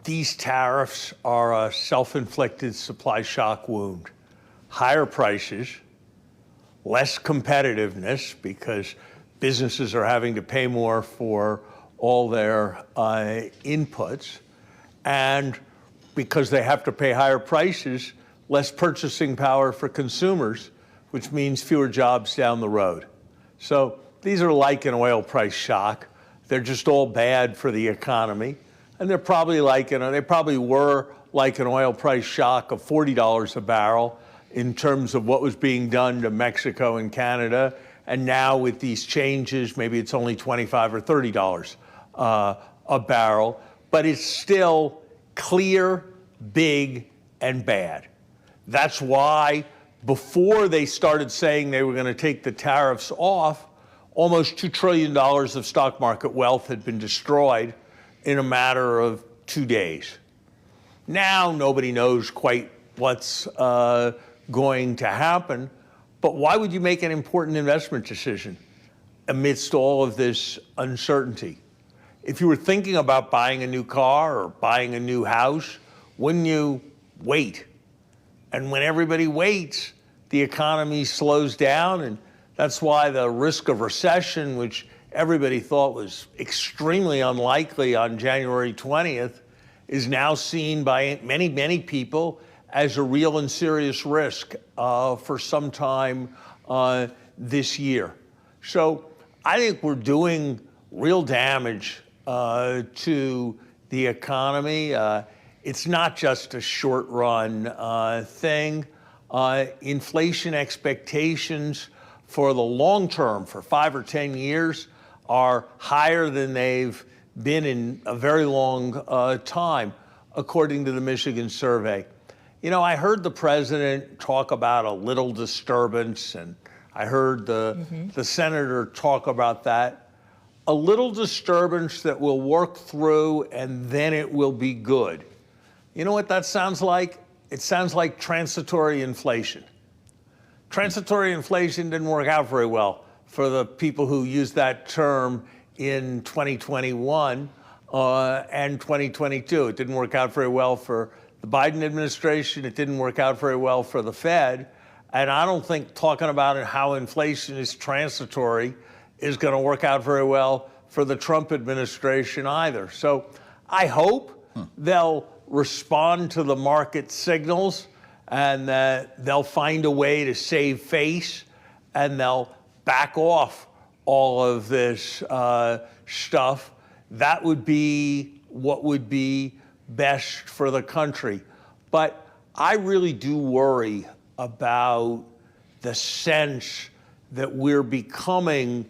these tariffs are a self-inflicted supply shock wound. Higher prices, less competitiveness because businesses are having to pay more for all their inputs, and because they have to pay higher prices, less purchasing power for consumers, which means fewer jobs down the road. So these are like an oil price shock. They're just all bad for the economy. And they're probably they probably were like an oil price shock of $40 a barrel in terms of what was being done to Mexico and Canada. And now with these changes, maybe it's only $25 or $30 a barrel, but it's still clear, big, and bad. That's why before they started saying they were going to take the tariffs off, almost $2 trillion of stock market wealth had been destroyed in a matter of 2 days. Now nobody knows quite what's going to happen, but why would you make an important investment decision amidst all of this uncertainty? If you were thinking about buying a new car or buying a new house, wouldn't you wait? And when everybody waits, the economy slows down, and that's why the risk of recession, which everybody thought was extremely unlikely on January 20th, is now seen by many, many people as a real and serious risk for some time this year. So I think we're doing real damage to the economy. It's not just a short-run thing. Inflation expectations for the long term, for 5 or 10 years, are higher than they've been in a very long time, according to the Michigan survey. You know, I heard the president talk about a little disturbance, and I heard the senator talk about that. A little disturbance that we'll work through, and then it will be good. You know what that sounds like? It sounds like transitory inflation. Transitory inflation didn't work out very well for the people who used that term in 2021 and 2022. It didn't work out very well for the Biden administration. It didn't work out very well for the Fed. And I don't think talking about how inflation is transitory is going to work out very well for the Trump administration either. So I hope they'll respond to the market signals, and that they'll find a way to save face, and they'll back off all of this stuff. That would be what would be best for the country. But I really do worry about the sense that we're becoming,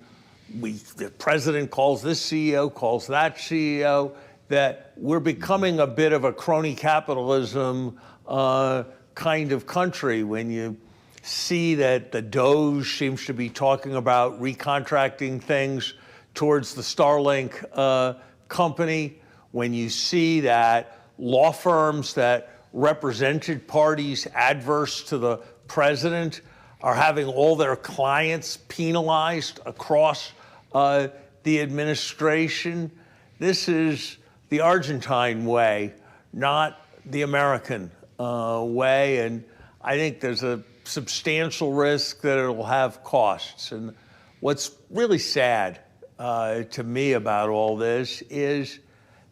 the president calls this CEO, calls that CEO, that we're becoming a bit of a crony capitalism kind of country. When you see that the DOGE seems to be talking about recontracting things towards the Starlink company, when you see that law firms that represented parties adverse to the president are having all their clients penalized across the administration, this is the Argentine way, not the American way. And I think there's a substantial risk that it'll have costs. And what's really sad to me about all this is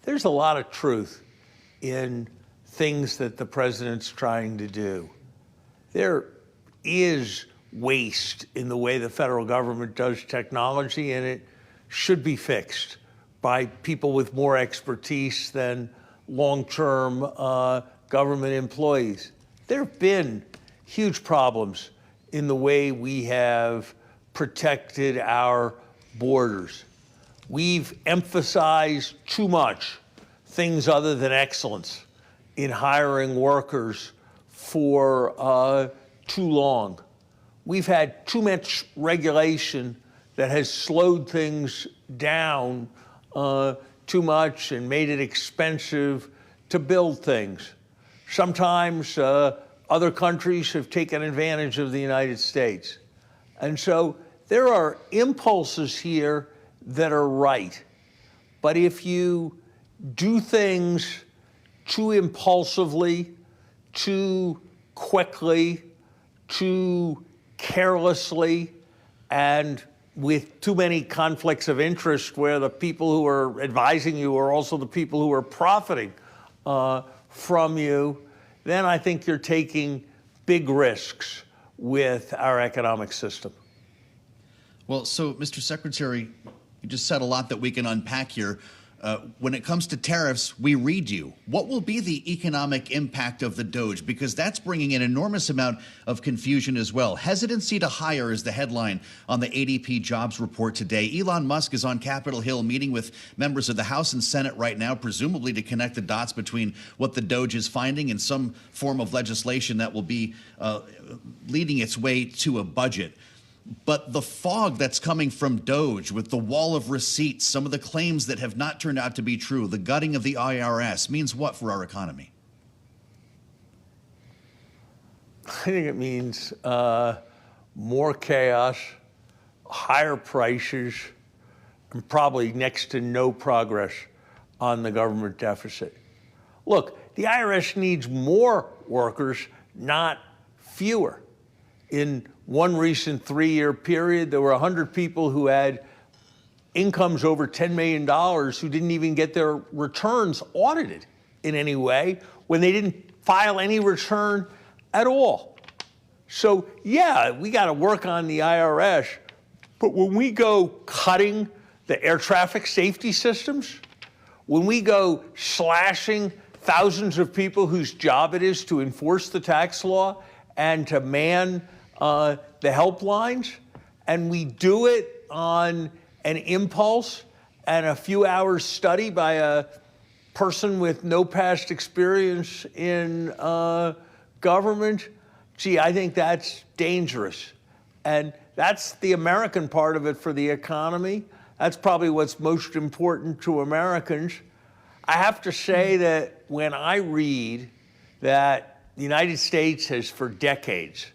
there's a lot of truth in things that the president's trying to do. There is waste in the way the federal government does technology, and it should be fixed by people with more expertise than long-term government employees. There have been huge problems in the way we have protected our borders. We've emphasized too much things other than excellence in hiring workers for too long. We've had too much regulation that has slowed things down too much and made it expensive to build things. Sometimes other countries have taken advantage of the United States. And so there are impulses here that are right. But if you do things too impulsively, too quickly, too carelessly, and with too many conflicts of interest where the people who are advising you are also the people who are profiting from you, then I think you're taking big risks with our economic system. Well, so, Mr. Secretary, you just said a lot that we can unpack here. When it comes to tariffs, we read you. What will be the economic impact of the DOGE? Because that's bringing an enormous amount of confusion as well. Hesitancy to hire is the headline on the ADP jobs report today. Elon Musk is on Capitol Hill meeting with members of the House and Senate right now, presumably to connect the dots between what the DOGE is finding and some form of legislation that will be leading its way to a budget. But the fog that's coming from DOGE with the wall of receipts, some of the claims that have not turned out to be true, the gutting of the IRS, means what for our economy? I think it means more chaos, higher prices, and probably next to no progress on the government deficit. Look, the IRS needs more workers, not fewer. In one recent 3-year period, there were 100 people who had incomes over $10 million who didn't even get their returns audited in any way when they didn't file any return at all. So, yeah, we got to work on the IRS, but when we go cutting the air traffic safety systems, when we go slashing thousands of people whose job it is to enforce the tax law and to man the helplines, and we do it on an impulse and a few hours study by a person with no past experience in government, gee, I think that's dangerous. And that's the American part of it for the economy. That's probably what's most important to Americans. I have to say that when I read that the United States has for decades,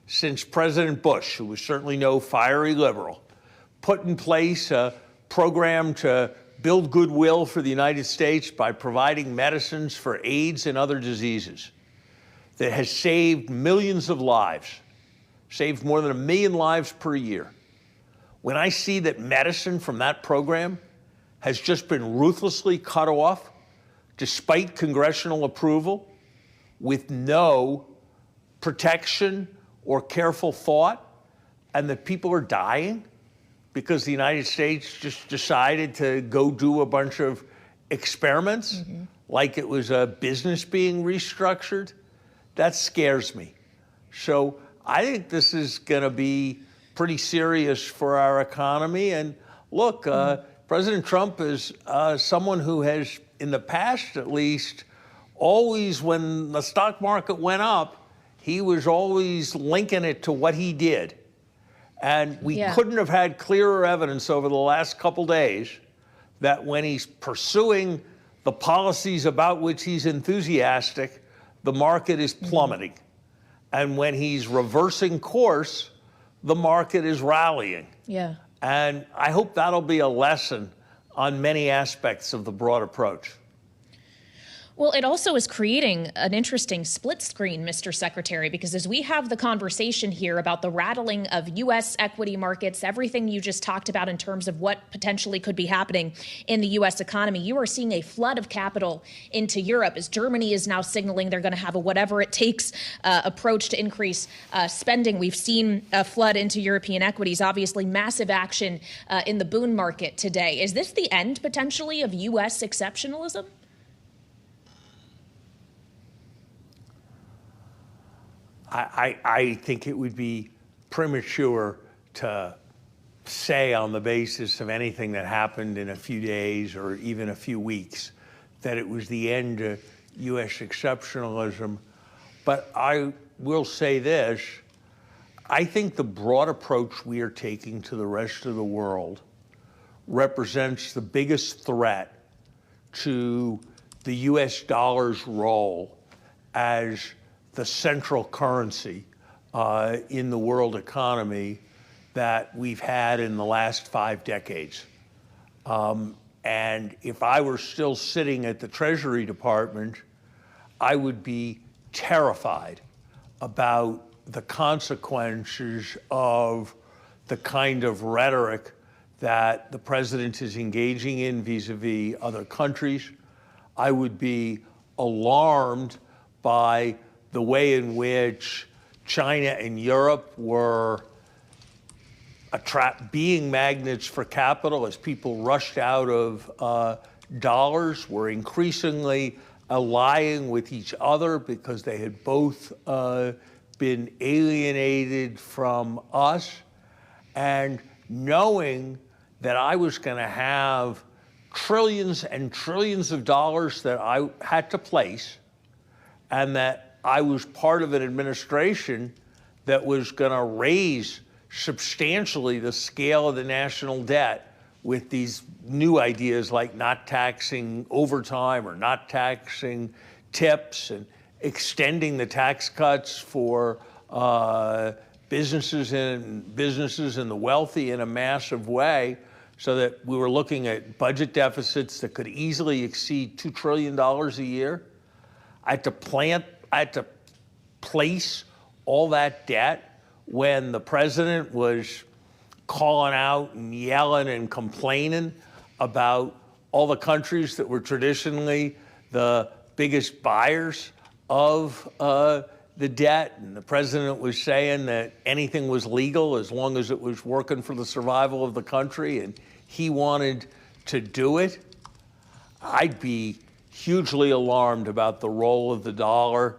since President Bush, who was certainly no fiery liberal, put in place a program to build goodwill for the United States by providing medicines for AIDS and other diseases that has saved millions of lives, saved more than 1 million lives per year. When I see that medicine from that program has just been ruthlessly cut off, despite congressional approval, with no protection or careful thought, and that people are dying because the United States just decided to go do a bunch of experiments like it was a business being restructured, that scares me. So I think this is going to be pretty serious for our economy. And look, President Trump is someone who has, in the past at least, always, when the stock market went up, he was always linking it to what he did. And we couldn't have had clearer evidence over the last couple days that when he's pursuing the policies about which he's enthusiastic, the market is plummeting. And when he's reversing course, the market is rallying. Yeah. And I hope that'll be a lesson on many aspects of the broad approach. Well, it also is creating an interesting split screen, Mr. Secretary, because as we have the conversation here about the rattling of U.S. equity markets, everything you just talked about in terms of what potentially could be happening in the U.S. economy, you are seeing a flood of capital into Europe as Germany is now signaling they're going to have a whatever it takes approach to increase spending. We've seen a flood into European equities, obviously massive action in the bond market today. Is this the end potentially of U.S. exceptionalism? I think it would be premature to say on the basis of anything that happened in a few days or even a few weeks that it was the end of U.S. exceptionalism. But I will say this, I think the broad approach we are taking to the rest of the world represents the biggest threat to the U.S. dollar's role as the central currency in the world economy that we've had in the last 5 decades. And if I were still sitting at the Treasury Department, I would be terrified about the consequences of the kind of rhetoric that the president is engaging in vis-a-vis other countries. I would be alarmed by the way in which China and Europe were being magnets for capital as people rushed out of dollars, were increasingly allying with each other because they had both been alienated from us, and knowing that I was going to have trillions and trillions of dollars that I had to place, and that I was part of an administration that was going to raise substantially the scale of the national debt with these new ideas like not taxing overtime or not taxing tips and extending the tax cuts for businesses and the wealthy in a massive way, so that we were looking at budget deficits that could easily exceed $2 trillion a year. I had to place all that debt when the president was calling out and yelling and complaining about all the countries that were traditionally the biggest buyers of the debt. And the president was saying that anything was legal as long as it was working for the survival of the country, and he wanted to do it. I'd be hugely alarmed about the role of the dollar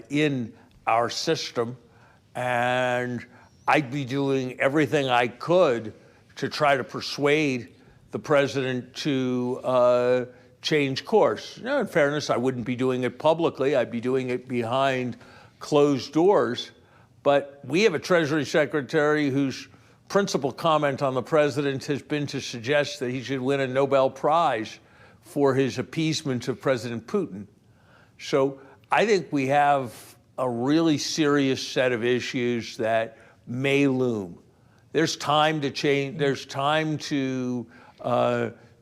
in our system, and I'd be doing everything I could to try to persuade the president to change course. Now, in fairness, I wouldn't be doing it publicly. I'd be doing it behind closed doors. But we have a Treasury Secretary whose principal comment on the president has been to suggest that he should win a Nobel Prize for his appeasement of President Putin. So I think we have a really serious set of issues that may loom. There's time to change. There's time to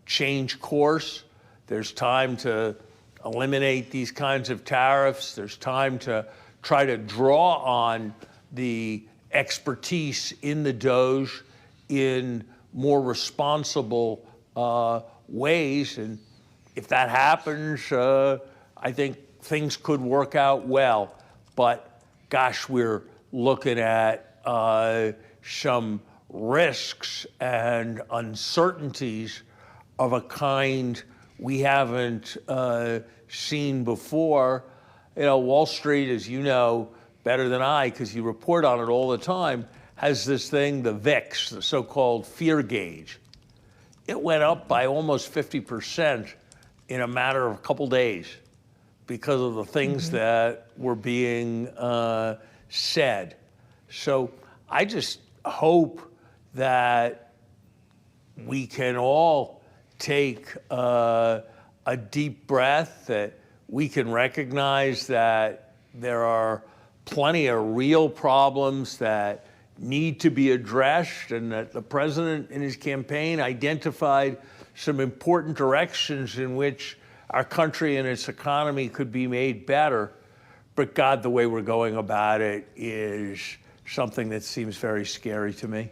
change course. There's time to eliminate these kinds of tariffs. There's time to try to draw on the expertise in the DOGE in more responsible ways. And if that happens, I think things could work out well. But gosh, we're looking at some risks and uncertainties of a kind we haven't seen before. You know, Wall Street, as you know better than I, because you report on it all the time, has this thing, the VIX, the so-called fear gauge. It went up by almost 50% in a matter of a couple days because of the things that were being said. So I just hope that we can all take a deep breath, that we can recognize that there are plenty of real problems that need to be addressed, and that the president in his campaign identified some important directions in which our country and its economy could be made better. But God, the way we're going about it is something that seems very scary to me.